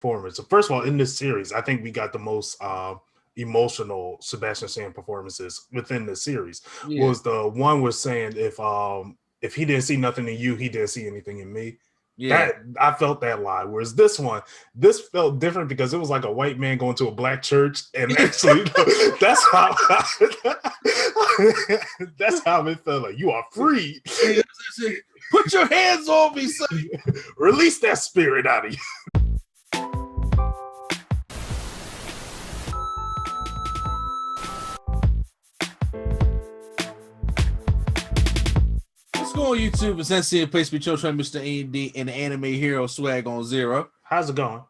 performance. So first of all, in this series, I think we got the most emotional Sebastian Stan performances within the series. Yeah, Was the one was saying if he didn't see nothing in you, he didn't see anything in me. yeah. That I felt that line. Whereas this felt different because it was like a white man going to a black church, and actually, that's how that's how it felt. Like you are free. Put your hands on me, son. Release that spirit out of you. What's going on YouTube? It's NC and Place Be Trying Mr. A&D and the Anime Hero Swag on Zero. How's it going?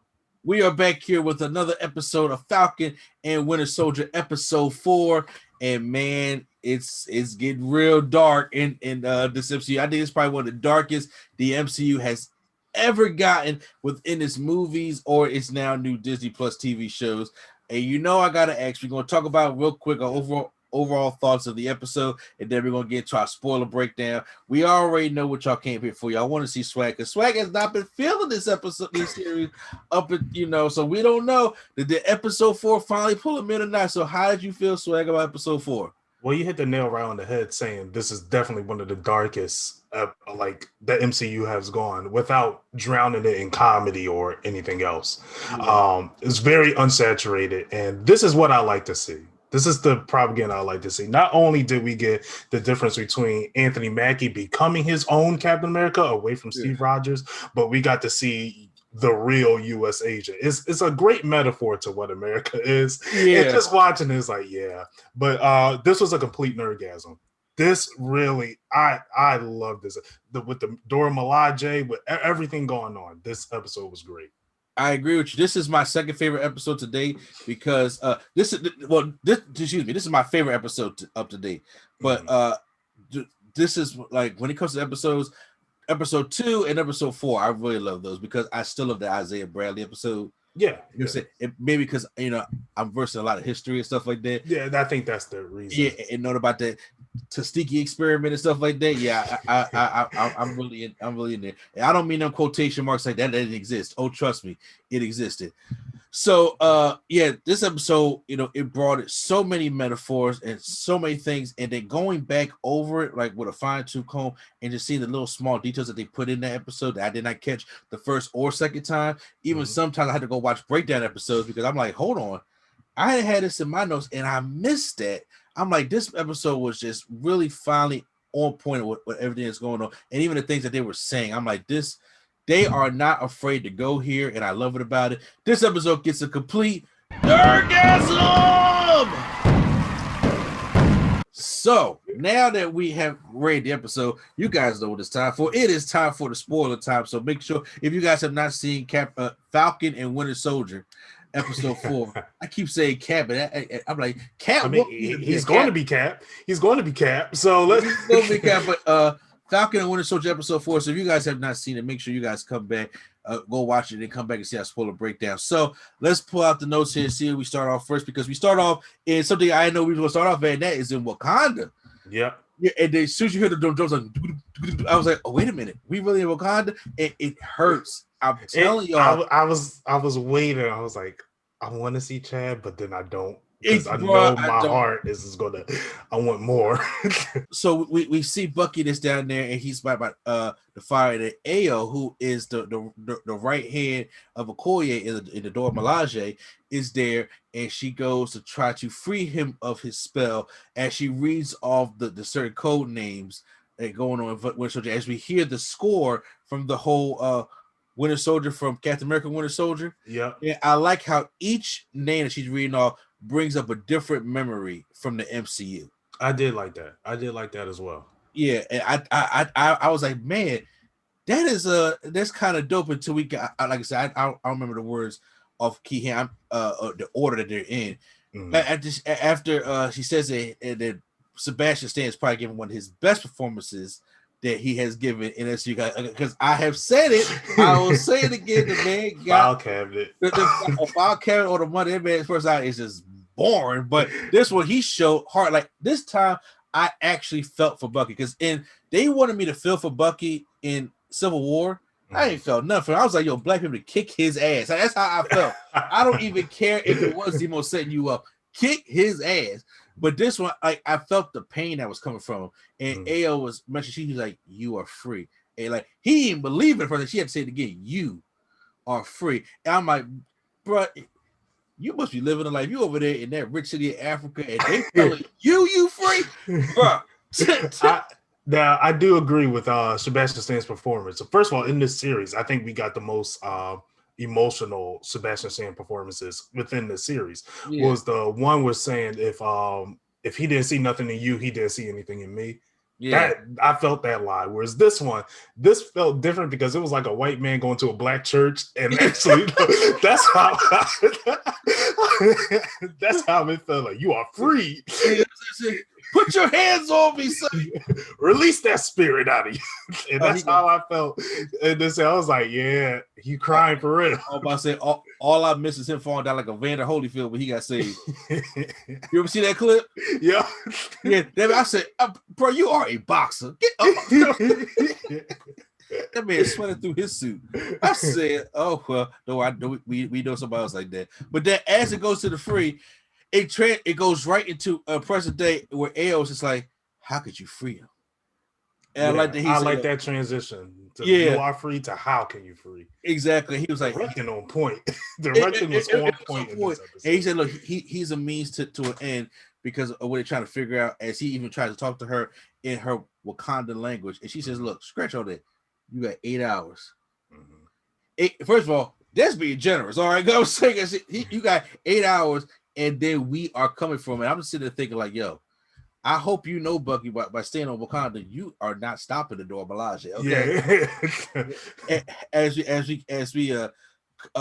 We are back here with another episode of Falcon and Winter Soldier episode 4. And man, it's getting real dark in this MCU. I think it's probably one of the darkest the MCU has ever gotten within its movies or its now new Disney Plus TV shows. And you know I gotta ask, we're gonna talk about real quick our overall thoughts of the episode, and then we're gonna get to our spoiler breakdown. We already know what y'all came here for. Y'all want to see Swag, because Swag has not been feeling this series up at, so we don't know. Did the episode 4 finally pull him in or not? So how did you feel, Swag, about episode 4? Well, you hit the nail right on the head saying this is definitely one of the darkest like the MCU has gone without drowning it in comedy or anything else. Yeah. It's very unsaturated, and this is what I like to see. This is the propaganda I like to see. Not only did we get the difference between Anthony Mackie becoming his own Captain America away from Steve Rogers, but we got to see the real U.S. agent. It's a great metaphor to what America is. Yeah. And just watching this, like, yeah. But this was a complete nerdgasm. This really, I love this. With the Dora Milaje, with everything going on, this episode was great. I agree with you. This is my second favorite episode to date because this is my favorite episode up to date. But this is like when it comes to episodes, episode 2 and episode 4, I really love those because I still love the Isaiah Bradley episode. Yeah, maybe because I'm versed in a lot of history and stuff like that. Yeah, I think that's the reason. Yeah, and know about that Tuskegee experiment and stuff like that. Yeah, I'm really in there. And I don't mean them quotation marks like that didn't exist. Oh, trust me, it existed. So this episode, it brought so many metaphors and so many things, and then going back over it like with a fine-tooth comb and just seeing the little small details that they put in that episode that I did not catch the first or second time. Even sometimes I had to go watch breakdown episodes because I'm like, hold on, I had this in my notes and I missed that. I'm like, this episode was just really finally on point with everything that's going on, and even the things that they were saying. I'm like, this. They are not afraid to go here, and I love it about it. This episode gets a complete Nerdgasm! So, now that we have rated the episode, you guys know what it's time for. It is time for the spoiler time, so make sure, if you guys have not seen Falcon and Winter Soldier, episode 4. I keep saying Cap, and I'm like, Cap. I mean, he's going to be Cap. He's going to be Cap. So let's go be Cap, but Falcon and Winter Soldier episode 4. So if you guys have not seen it, make sure you guys come back, go watch it, and come back and see our spoiler breakdown. So let's pull out the notes here and see where we start off first, because we start off in something I know we were going to start off at, and that is in Wakanda. Yeah. Yeah, and then as soon as you hear the drums, like, I was like, oh, wait a minute, we really in Wakanda? And it hurts. I'm telling y'all. I was waiting. I was like, I want to see Chad, but then I don't. Because I know my heart is gonna. I want more. So we see Bucky that's down there, and he's by the fire. And Ayo, who is the right hand of Okoye in the Dora Milaje, is there, and she goes to try to free him of his spell as she reads off the certain code names that going on in Winter Soldier. As we hear the score from the whole Winter Soldier, from Captain America Winter Soldier. Yeah, and I like how each name that she's reading off brings up a different memory from the MCU. I did like that. I did like that as well. Yeah, and I was like, man, that's kind of dope. Until we got, like I said, I don't remember the words of Keyham, the order that they're in. After she says that Sebastian Stan is probably giving one of his best performances that he has given in SU, because I have said it, I will say it again. The man got file cabinet, the file cabinet or the money. That man's first out is just boring, but this one he showed heart. Like this time, I actually felt for Bucky, because they wanted me to feel for Bucky in Civil War, I ain't felt nothing. I was like, yo, black people to kick his ass. That's how I felt. I don't even care if it was Zemo setting you up. Kick his ass. But this one, I felt the pain that was coming from him. And AO was mentioned, she was like, you are free. And like, he didn't believe it first. She had to say it again. You are free. And I'm like, bro, you must be living a life. You over there in that rich city of Africa, and they telling you free, bro. Now, I do agree with Sebastian Stan's performance. So first of all, in this series, I think we got the most emotional Sebastian Stan performances within the series. Yeah. Was the one was saying if he didn't see nothing in you, he didn't see anything in me. Yeah, I felt that line. Whereas this felt different because it was like a white man going to a black church, and actually, that's how it felt. Like, you are free. Put your hands on me, son. Release that spirit out of you. And that's how I felt. And this, I was like, yeah, you crying for real. I'm about to say, all I miss is him falling down like a Vander Holyfield when he got saved. You ever see that clip? Yeah. Yeah. I said, bro, you are a boxer. Get up. That man sweating through his suit. I said, oh, well, no, we know somebody else like that. But then as it goes to the free, it goes right into a present day where AO is just like, how could you free him? And I like that transition. You are free to how can you free? Exactly. He was like, directing on point. Directing was on point. In this episode. And he said, look, he's a means to an end because of what they're trying to figure out, as he even tries to talk to her in her Wakanda language. And she says, look, scratch all that. You got 8 hours. First of all, that's being generous. All right. I was saying, you got 8 hours. And then we are coming from it. I'm just sitting there thinking, like, yo, I hope you know, Bucky, by staying on Wakanda, you are not stopping the door Milaje. Okay. Yeah. as we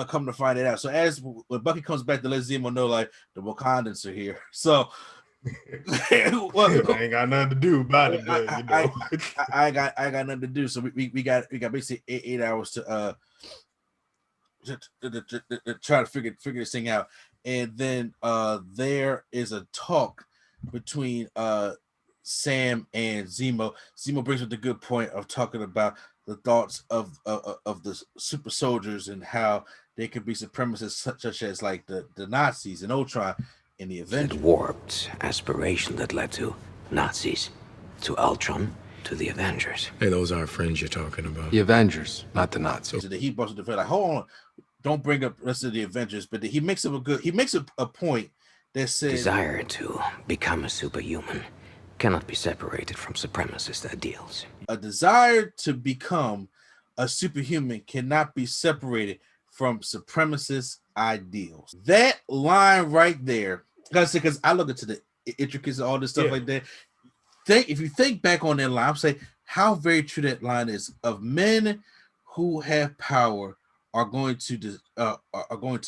come to find it out. So when Bucky comes back to let Zemo know, like, the Wakandans are here. So well, I ain't got nothing to do about it, but you know. I got nothing to do. So we got basically 8 hours to try to figure this thing out. And then there is a talk between Sam and Zemo. Zemo brings up the good point of talking about the thoughts of the super soldiers and how they could be supremacists, such as like the Nazis and Ultron in the Avengers. That warped aspiration that led to Nazis, to Ultron, to the Avengers. Hey, those aren't friends you're talking about. The Avengers, not the Nazis. So he bust the like, hold on. Don't bring up the rest of the Avengers, but he makes up a point that says desire to become a superhuman cannot be separated from supremacist ideals. A desire to become a superhuman cannot be separated from supremacist ideals. That line right there, because I look into the intricacies of all this stuff like that. If you think back on that line, I'm saying how very true that line is. Of men who have power are going to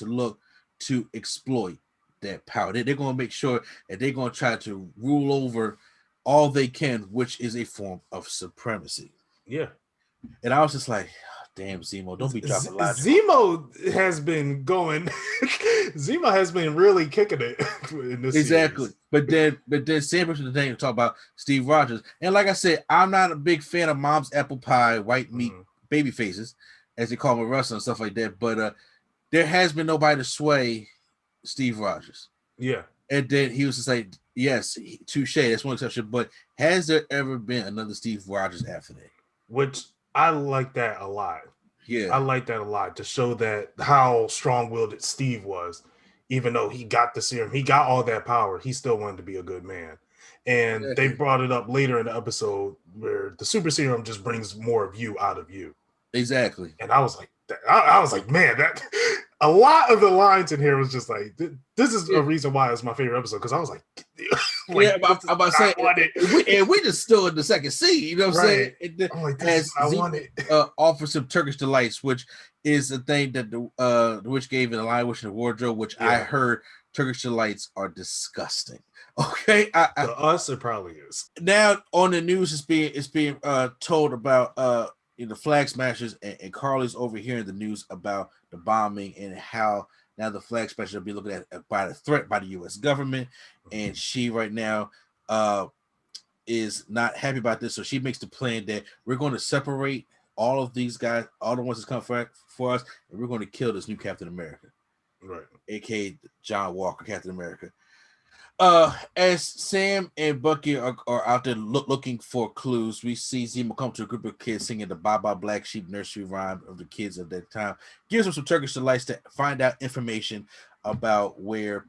look to exploit that power. They're going to make sure that they're going to try to rule over all they can, which is a form of supremacy. Yeah. And I was just like, damn, Zemo, don't be dropping logic. Zemo has been going. Zemo has been really kicking it in this exactly. series. But then Sam brings the thing to talk about Steve Rogers. And like I said, I'm not a big fan of mom's apple pie, white meat baby faces, as they call them in wrestling and stuff like that. But there has been nobody to sway Steve Rogers. Yeah. And then he was just like, yes, touche, that's one exception. But has there ever been another Steve Rogers after that? Which I like that a lot. Yeah. I like that a lot to show that how strong-willed Steve was. Even though he got the serum, he got all that power, he still wanted to be a good man. And they brought it up later in the episode where the super serum just brings more of you out of you. Exactly. And I was like, man, that a lot of the lines in here was just like, this is a reason why it's my favorite episode, because I was like, I'm about to say, we just still in the second scene, you know what I'm saying? I'm like, this is what I wanted. Offer some Turkish delights, which is a thing that the witch gave in the Lion Witch in the Wardrobe, which I heard Turkish delights are disgusting. Okay, to us it probably is. Now on the news, it's being told about the Flag Smashers, and Carly's overhearing the news about the bombing and how now the Flag Smashers will be looking at by the threat by the U.S. government, and she right now is not happy about this. So she makes the plan that we're going to separate all of these guys, all the ones that's come for us, and we're going to kill this new Captain America, Right? aka John Walker, Captain America. As Sam and Bucky are out there looking for clues, we see Zemo come to a group of kids singing the Bye Bye Black Sheep nursery rhyme of the kids of that time. Gives them some Turkish delights to find out information about where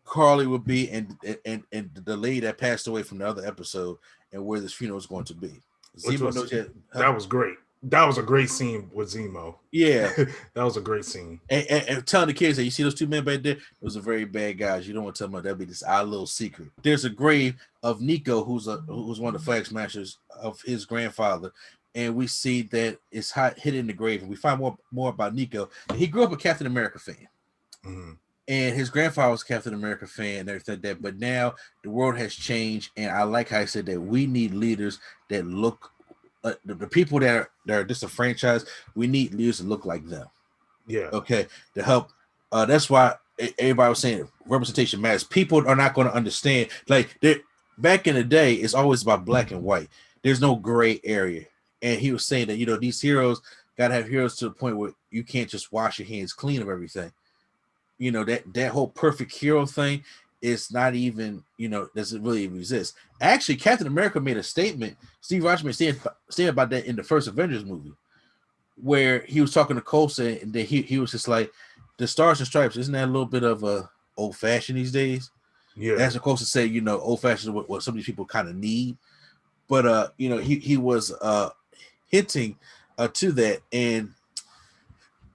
Carly would be and the lady that passed away from the other episode and where this funeral is going to be. Zemo knows that was great. That was a great scene with Zemo. Yeah, that was a great scene. And telling the kids that you see those two men back there, those are very bad guys. You don't want to tell them that'll be this our little secret. There's a grave of Nico, who's one of the flag smashers of his grandfather, and we see that it's hidden in the grave. And we find more about Nico. He grew up a Captain America fan, and his grandfather was a Captain America fan and everything like that. But now the world has changed, and I like how I said that we need leaders that look. The people that are disenfranchised, we need leaders to look like them. Yeah. Okay. To help. That's why everybody was saying representation matters. People are not going to understand. Like back in the day, it's always about black and white. There's no gray area. And he was saying that these heroes got to have heroes to the point where you can't just wash your hands clean of everything. That whole perfect hero thing. It's not even, doesn't really exist. Actually, Captain America made a statement. Steve Rogers made a statement about that in the first Avengers movie, where he was talking to Coulson, and then he was just like, the Stars and Stripes, isn't that a little bit of a old fashioned these days? Yeah. As Coulson said, old fashioned is what some of these people kind of need. But he was hinting to that, and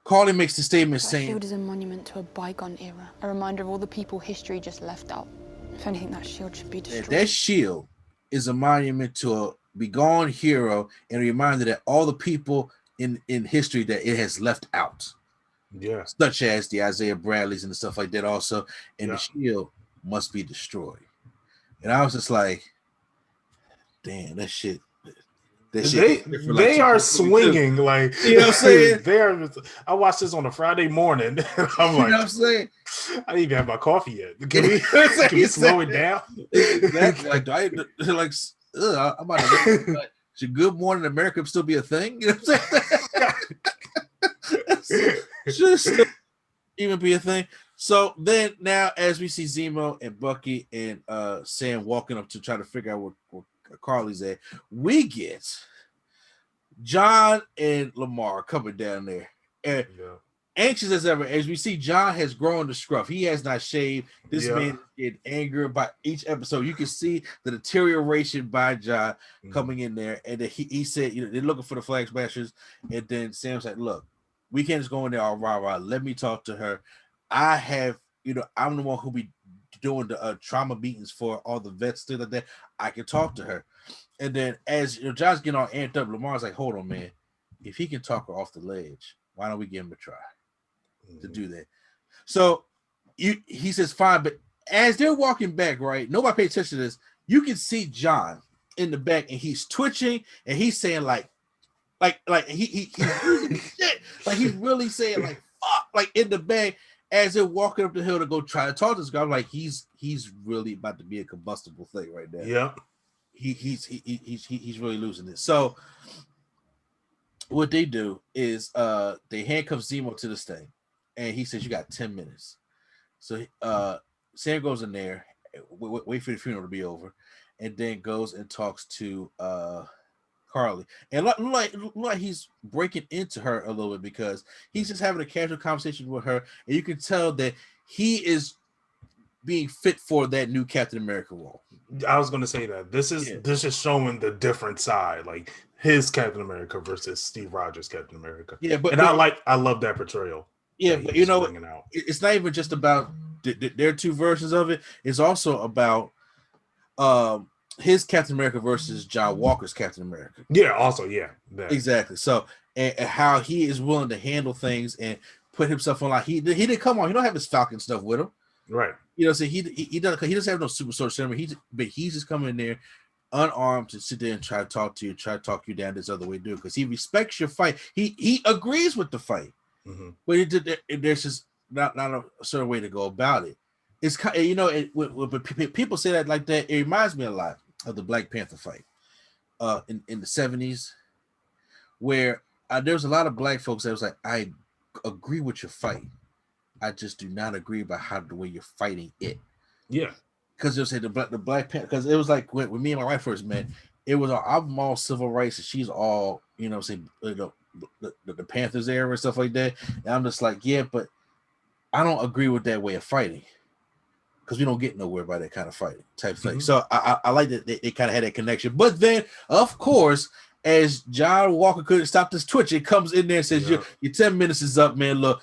Carly makes the statement saying, "That shield is a monument to a bygone era, a reminder of all the people history just left out. If anything, that shield should be destroyed." That shield is a monument to a begone hero and a reminder that all the people in history that it has left out. Yeah. Such as the Isaiah Bradleys and stuff like that also. And the shield must be destroyed. And I was just like, damn, that shit. They are swinging like, you know what I'm saying? I watched this on a Friday morning. And I'm like, you know what I'm saying? I didn't even have my coffee yet. Can we slow it down? Exactly. Like, I'm about to should Good Morning America still be a thing? You know what I'm saying? Should still even be a thing. So then now, as we see Zemo and Bucky and Sam walking up to try to figure out where Carly's at, we get John and Lamar coming down there, and anxious as ever. As we see, John has grown the scruff. He has not shaved. This man is in anger by each episode. You can see the deterioration by John coming in there, and then he said, they're looking for the flag smashers, and then Sam said, "Look, we can't just go in there all rah. Let me talk to her. I have, I'm the one who be doing the trauma meetings for all the vets, things like that. I can talk to her." And then as John's getting all amped up, Lamar's like, "Hold on, man. If he can talk her off the ledge, why don't we give him a try to do that?" So he says, "Fine." But as they're walking back, right, nobody paid attention to this. You can see John in the back, and he's twitching, and he's saying like he's losing shit. Like he's really saying like fuck, like in the back. As they're walking up the hill to go try to talk to this guy, I'm like, he's really about to be a combustible thing right now. Yeah, he's really losing it. So what they do is they handcuff Zemo to this thing, and he says, "You got 10 minutes." So Sam goes in there, wait for the funeral to be over, and then goes and talks to Carly, and like he's breaking into her a little bit because he's just having a casual conversation with her, and you can tell that he is being fit for that new Captain America role. I was going to say that this is showing the different side, like his Captain America versus Steve Rogers' Captain America. Yeah, but I love that portrayal. Yeah, but it's not even just about their two versions of it. It's also about his Captain America versus John Walker's Captain America. Yeah, also, that. Exactly. So, and how he is willing to handle things and put himself on. Like he didn't come on. He don't have his Falcon stuff with him, right? So he doesn't have no super soldier syndrome. He's just coming in there unarmed to sit there and try to talk to you, try to talk you down this other way, dude. Because he respects your fight. He agrees with the fight, but there's just not a certain way to go about it. It's when people say that like that, it reminds me a lot of the Black Panther fight in the 70s, where there's a lot of black folks that was like, I agree with your fight. I just do not agree about the way you're fighting it. Yeah. Because they'll say the Black Panther, because it was like when me and my wife first met, it was I'm all civil rights and she's all, the Panthers era and stuff like that. And I'm just like, yeah, but I don't agree with that way of fighting. Because we don't get nowhere by that kind of fighting type thing. So I like that they kind of had that connection. But then, of course, as John Walker couldn't stop this twitch, it comes in there and says, your 10 minutes is up, man. Look,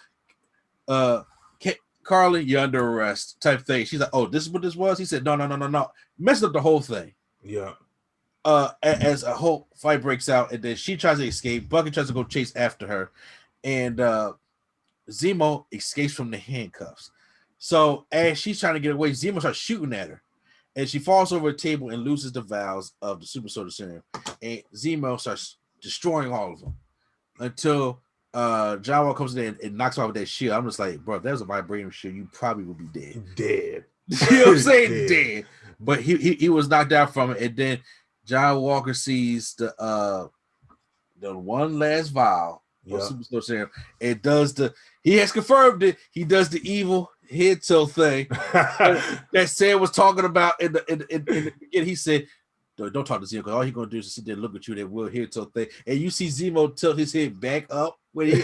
Carly, you're under arrest type thing. She's like, oh, this is what this was? He said, no. Messed up the whole thing. Yeah. As a whole fight breaks out, and then she tries to escape. Bucky tries to go chase after her. And Zemo escapes from the handcuffs. So as she's trying to get away, Zemo starts shooting at her. And she falls over a table and loses the vials of the super soda serum. And Zemo starts destroying all of them until John Wall comes in and knocks off with that shield. I'm just like, bro, if that was a vibranium shield, you probably would be dead. Dead. You know what I'm saying? Dead. But he was knocked out from it. And then John Walker sees the one last vial of super soda serum. It does he has confirmed it. He does the evil head tilt thing that Sam was talking about in the beginning. He said, don't talk to Zemo because all he's gonna do is sit there and look at you. That will head tilt thing, and you see Zemo tilt his head back up when he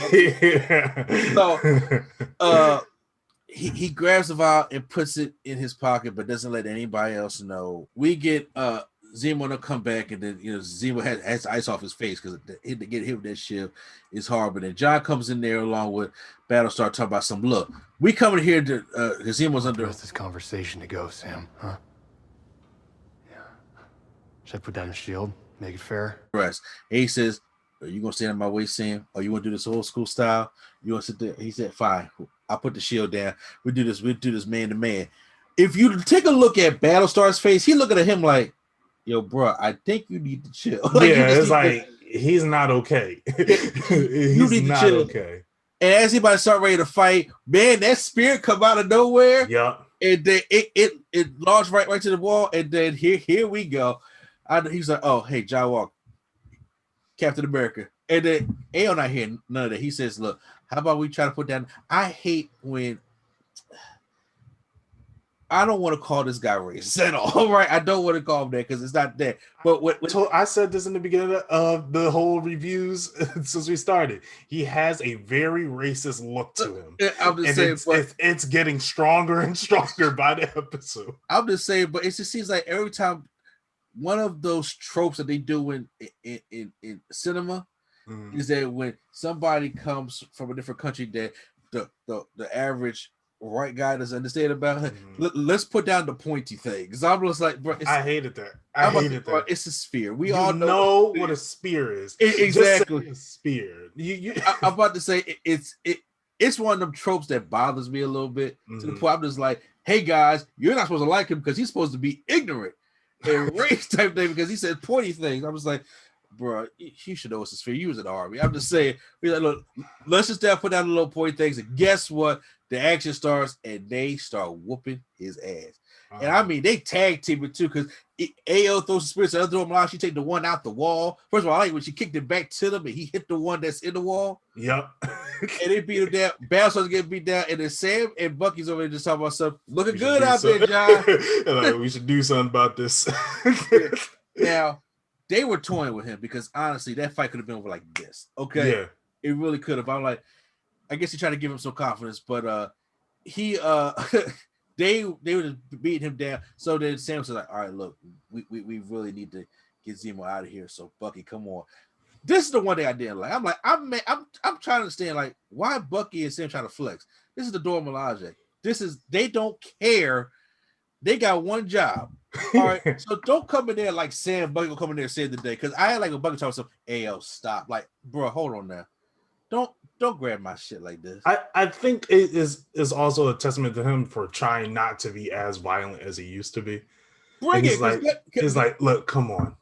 grabs the vial and puts it in his pocket, but doesn't let anybody else know. We get Zemo to come back, and then Zemo has ice off his face because to get hit with that shield is hard. But then John comes in there along with Battlestar talking about some look. We coming here to Zemo's under. Where's this conversation to go, Sam? Huh? Yeah. Should I put down the shield? Make it fair? Rest. And he says, "Are you gonna stand in my way, Sam? Or you want to do this old school style? You want to sit there?" He said, "Fine. I'll put the shield down. We do this man to man." If you take a look at Battlestar's face, he looking at him like, yo, bro, I think you need to chill. It's like he's not okay. He's not okay. And as he about to start ready to fight, man, that spirit come out of nowhere. Yeah. And then it launched right to the wall. And then here we go. He's like, oh, hey, John Walker, Captain America. And then Aeon not hearing none of that. He says, look, how about we try to put down? I hate when I don't want to call this guy racist at all, right? I don't want to call him that because it's not that. But I said this in the beginning of the whole reviews since we started. He has a very racist look to him. I'm just saying, it's getting stronger and stronger by the episode. I'm just saying, but it just seems like every time one of those tropes that they do in cinema is that when somebody comes from a different country, that the average white guy doesn't understand about it. Let's put down the pointy thing. Because I'm just like, bro, I hated that. I hated that. It's a spear. We you all know what a spear is. Exactly. A spear. I'm about to say it's one of them tropes that bothers me a little bit to the point I'm just like, hey guys, you're not supposed to like him because he's supposed to be ignorant and race type thing because he said pointy things. I was like, bro, you should know it's a sphere. You was in the army. I'm just saying, we're like, look, let's just put down the little pointy things, and guess what? The action starts, and they start whooping his ass. And I mean, they tag team it too, because AO throws the spirits, the other throw him out. She take the one out the wall. First of all, I like when she kicked it back to them, and he hit the one that's in the wall. Yep. And they beat him down. Bell starts getting beat down, and then Sam and Bucky's over there just talking about stuff. Looking good out there, John. Like, we should do something about this. Now, they were toying with him because honestly, that fight could have been over like this. Okay. Yeah. It really could have. I'm like, I guess he tried to give him some confidence, but he they were just beating him down. So then Sam was like, all right, look, we really need to get Zemo out of here. So Bucky, come on. This is the one thing I didn't like. I'm like, I'm trying to understand like why Bucky and Sam trying to flex. This is the Dora Milaje. They don't care. They got one job. All right. So don't come in there like Sam Bucky will come in there and say today. Because I had like a Bucky talking some AL stop. Like, bro, hold on now. Don't grab my shit like this. I think it is also a testament to him for trying not to be as violent as he used to be. Bring it. He's like, look, come on.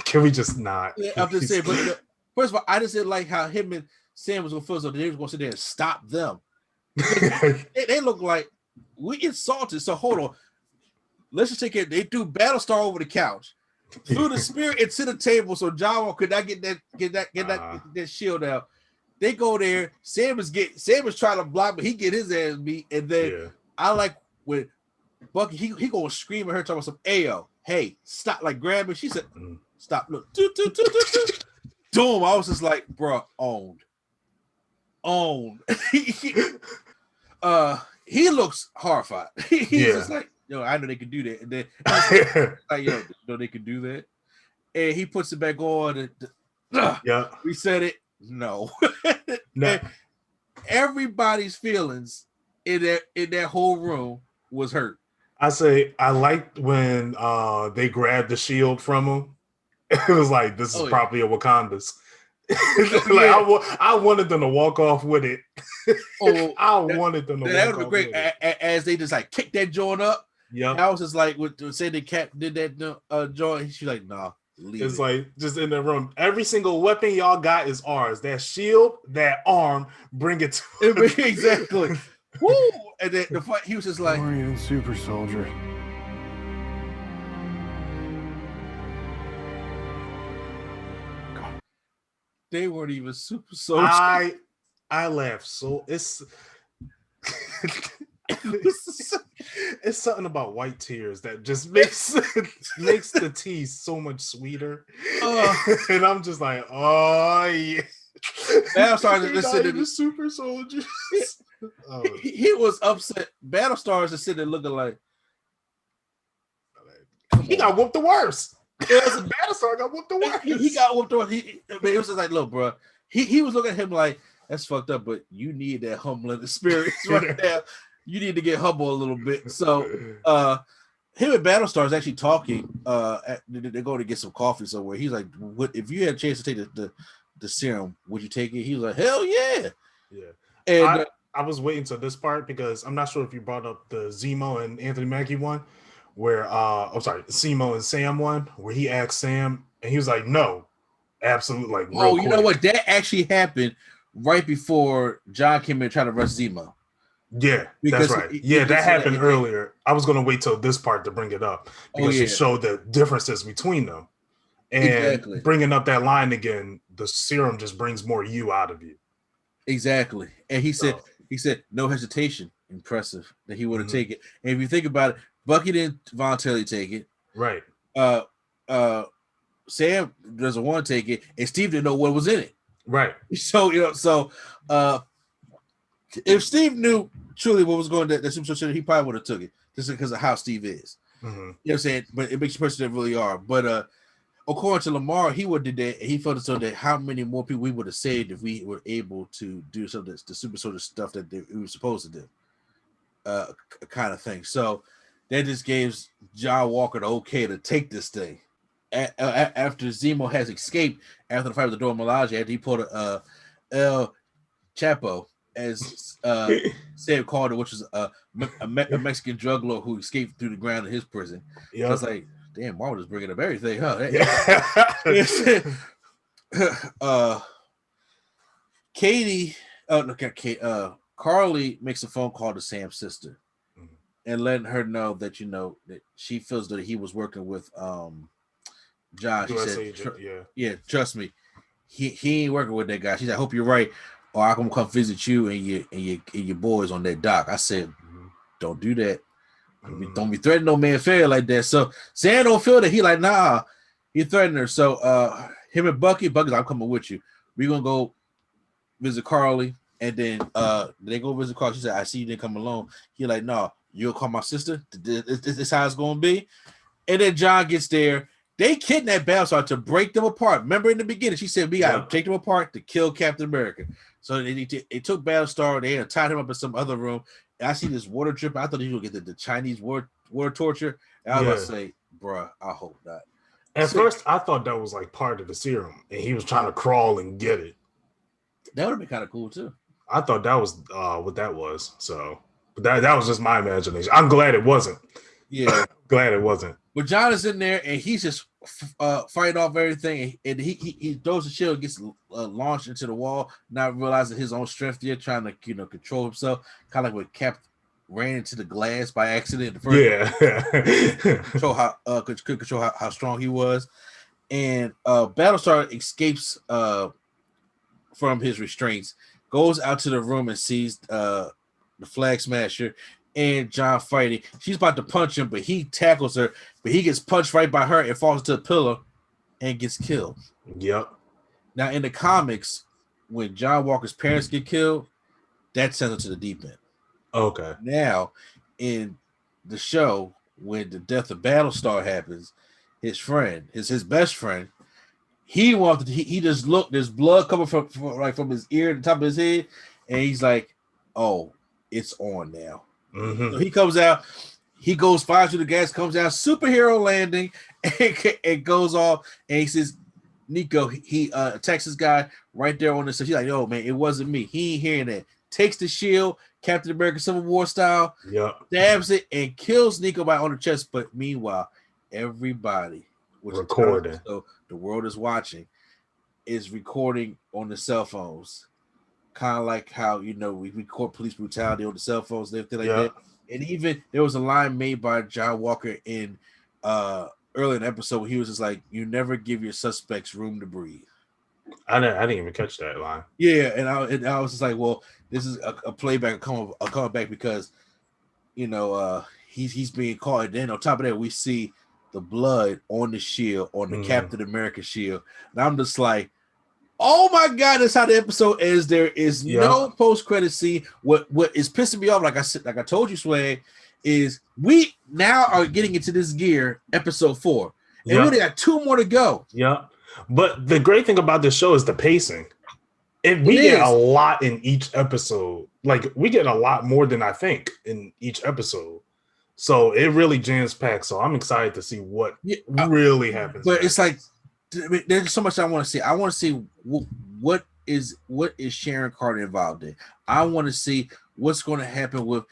Can we just not? Yeah, I'm just saying, but first of all, I just didn't like how him and Sam was gonna feel so they was gonna sit there and stop them. they look like we insulted. So hold on. Let's just take it. They threw Battlestar over the couch. threw the spear into the table, so John could not get that shield out. They go there. Sam is trying to block, but he get his ass beat. And then I like when Bucky he gonna scream at her talking about some Ayo, hey, stop, like grab her. She said, stop, look, Doom. I was just like, bro, owned. He looks horrified. He's just like, yo, I know they could do that. And then like, yo, you know they could do that. And he puts it back on. And, we said it. No. Everybody's feelings in that whole room was hurt. I say I liked when they grabbed the shield from him. It was like, this is probably a Wakanda's. I wanted them to walk off with it. I wanted them to. That would be great. As they just like kick that joint up. Yeah, I was just like, say the Cap did that joint. She's like, nah. It's like just in the room. Every single weapon y'all got is ours. That shield, that arm, bring it to exactly. Woo! And then the fight, he was just like, Orion Super Soldier. They weren't even super soldiers. I laughed so it's it's something about white tears that just makes the tea so much sweeter. And I'm just like, oh yeah. Battlestar just sitting the super soldiers. He was upset. Battlestar is sitting there looking like he got whooped the worst. Battlestar got whooped the worst. He got whooped the worst. It was just like, look, bro. He was looking at him like, that's fucked up, but you need that humbling experience right now. You need to get humble a little bit. So him and Battlestar is actually talking. They're going to get some coffee somewhere. He's like, "What if you had a chance to take the serum? Would you take it?" He was like, "Hell yeah, yeah." And I was waiting till this part because I'm not sure if you brought up the Zemo and Anthony Mackie one, where Zemo and Sam one, where he asked Sam and he was like, "No, absolutely." Like, you know what? That actually happened right before John came in and tried to rush Zemo. Yeah, that's right. That happened earlier. I was going to wait till this part to bring it up because she showed the differences between them. And bringing up that line again, the serum just brings more you out of you. Exactly. And he said, no hesitation. Impressive that he would have taken it. And if you think about it, Bucky didn't voluntarily take it. Right. Sam doesn't want to take it, and Steve didn't know what was in it. Right. So if Steve knew truly what was going to that super soldier, he probably would have took it just because of how Steve is. You know what I'm saying? But it makes you person that really are. But according to Lamar, he would have did that. He felt so that how many more people we would have saved if we were able to do some of the super soldier stuff that we were supposed to do, kind of thing. So that just gives John Walker the okay to take this thing. After Zemo has escaped after the fight with the Dora Milaje, after he pulled El Chapo, as Sam called it, which was a Mexican drug lord who escaped through the ground in his prison. Yeah, I was like, damn, Marvel is bringing up everything, huh? Carly makes a phone call to Sam's sister and letting her know that that she feels that he was working with John. She said, trust me, he ain't working with that guy. She said, I hope you're right, or I'm gonna come visit you and your boys on that dock. I said, don't do that. Don't be threatening no man fair like that. So Sam don't feel that. He like, nah, he threatened her. So him and Bucky's like, I'm coming with you. We're gonna go visit Carly, and then they go visit Carly. She said, I see you didn't come alone. He like, no, you'll call my sister. This how it's gonna be. And then John gets there. They kidnapped Battlestar to break them apart. Remember in the beginning, she said we gotta take them apart to kill Captain America. So they took Battlestar. They had tied him up in some other room. And I see this water drip. I thought he would get the Chinese water torture. And I was about to say, bruh, I hope not. At first, I thought that was like part of the serum, and he was trying to crawl and get it. That would have been kind of cool too. I thought that was what that was. So, but that was just my imagination. I'm glad it wasn't. Yeah, glad it wasn't. But John is in there, and he's just fighting off everything, and he throws the shield, gets launched into the wall, not realizing his own strength yet, trying to control himself, kind of like what ran into the glass by accident. The first could control how strong he was, and Battlestar escapes from his restraints, goes out to the room and sees the Flag Smasher and John fighting. She's about to punch him, but he tackles her, but he gets punched right by her and falls to the pillow and gets killed. Yep. Now in the comics, when John Walker's parents get killed, that sends him to the deep end. Okay. Now, in the show, when the death of Battlestar happens, his friend, his best friend, he just looked. There's blood coming from his ear to the top of his head, and he's like, "Oh, it's on now." Mm-hmm. So he comes out. He goes fires through the gas, comes out, superhero landing, and goes off. And he says, "Nico," he attacks this guy right there on the. So she's like, "Oh man, it wasn't me. He ain't hearing that." Takes the shield, Captain America Civil War style, stabs it, and kills Nico on the chest. But meanwhile, everybody recording, so the world is watching, is recording on the cell phones, kind of like how we record police brutality on the cell phones, everything like that. And even there was a line made by John Walker in early in the episode where he was just like, "You never give your suspects room to breathe." I didn't even catch that line. Yeah, and I was just like, well, this is a playback, a comeback because, he's being caught. And then on top of that, we see the blood on the shield, on the Captain America shield. And I'm just like, oh my God, that's how the episode ends. There is no post-credit scene. What is pissing me off, like I told you, Swag, is we now are getting into this gear, episode 4. And we only got 2 more to go. Yeah. But the great thing about this show is the pacing. We get a lot in each episode. Like, we get a lot more than I think in each episode. So it really jams packed. So I'm excited to see what really happens. But it's like, there's so much I want to see. I want to see what is Sharon Carter involved in. I want to see what's going to happen with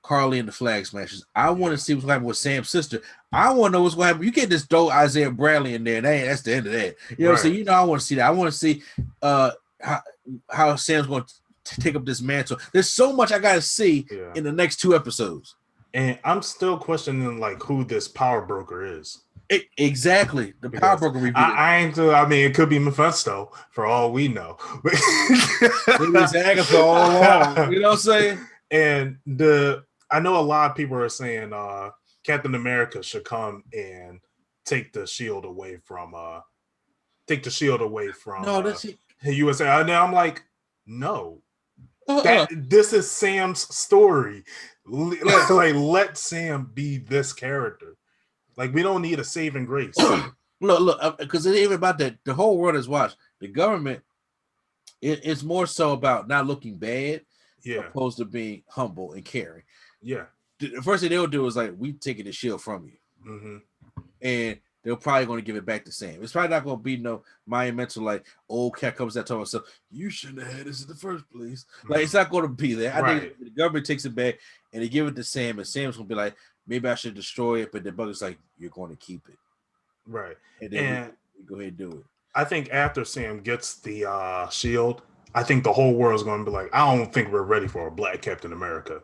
Carly and the Flag Smashers. I want to see what's going to happen with Sam's sister. I want to know what's going to happen. You get this dope Isaiah Bradley in there, and that's the end of that. You know what I'm saying? I want to see that. I want to see how Sam's going to take up this mantle. There's so much I got to see in the next 2 episodes. And I'm still questioning like who this power broker is. Exactly, the power broker review. I mean, it could be Mephisto for all we know. It's Agatha all along. You know what I'm saying? And I know a lot of people are saying Captain America should come and take the shield away from USA. And I'm like, no. This is Sam's story. Like, let Sam be this character. Like, we don't need a saving grace. Look, because it ain't even about that. The whole world has watched. The government, it's more so about not looking bad, opposed to being humble and caring. Yeah. The first thing they'll do is like, we taking the shield from you, and they're probably going to give it back to Sam. It's probably not going to be no monumental like old cat comes out talking about, you shouldn't have had this in the first place. Like, it's not going to be there. I think the government takes it back and they give it to Sam, and Sam's going to be like, maybe I should destroy it, but the bug is like, you're going to keep it. Right. And then we go ahead and do it. I think after Sam gets the shield, I think the whole world's going to be like, I don't think we're ready for a black Captain America.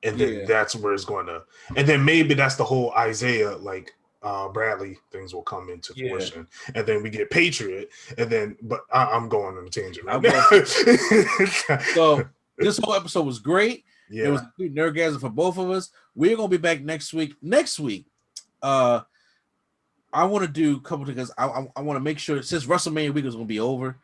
And then that's where it's going to, and then maybe that's the whole Isaiah, like, Bradley things will come into fruition, and then we get Patriot, and then, but I'm going on a tangent right now. So this whole episode was great. Yeah. It was a good nerdgasm for both of us. We're gonna be back next week. I want to do a couple of things. I want to make sure, since WrestleMania week is gonna be over,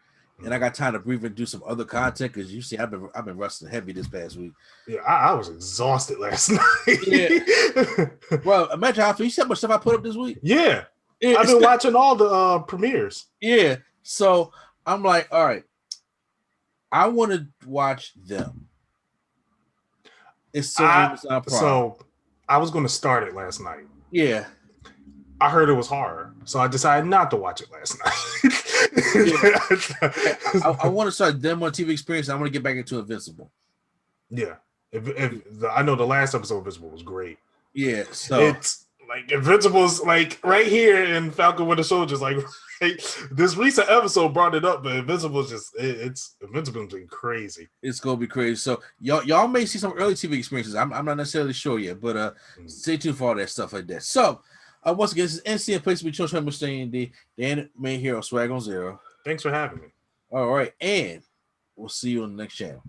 and I got time to breathe and do some other content, because you see, I've been wrestling heavy this past week. Yeah, I was exhausted last night. Yeah, bro, imagine you see how much stuff I put up this week. Yeah, I've been watching all the premieres. Yeah, so I'm like, all right, I want to watch them. It's so Amazon Prime. So I was going to start it last night. Yeah. I heard it was horror, so I decided not to watch it last night. I want to start them on TV Experience. I want to get back into Invincible. Yeah, I know the last episode of Invincible was great. Yeah, so it's like Invincible's like right here in Falcon Winter Soldier's like This recent episode brought it up, but Invincible's Invincible's been crazy. It's gonna be crazy. So y'all may see some early TV experiences. I'm not necessarily sure yet, but stay tuned for all that stuff like that. So once again, this is NC, a place we chose to staying the anime hero Swag on Zero. Thanks for having me. All right, and we'll see you on the next channel.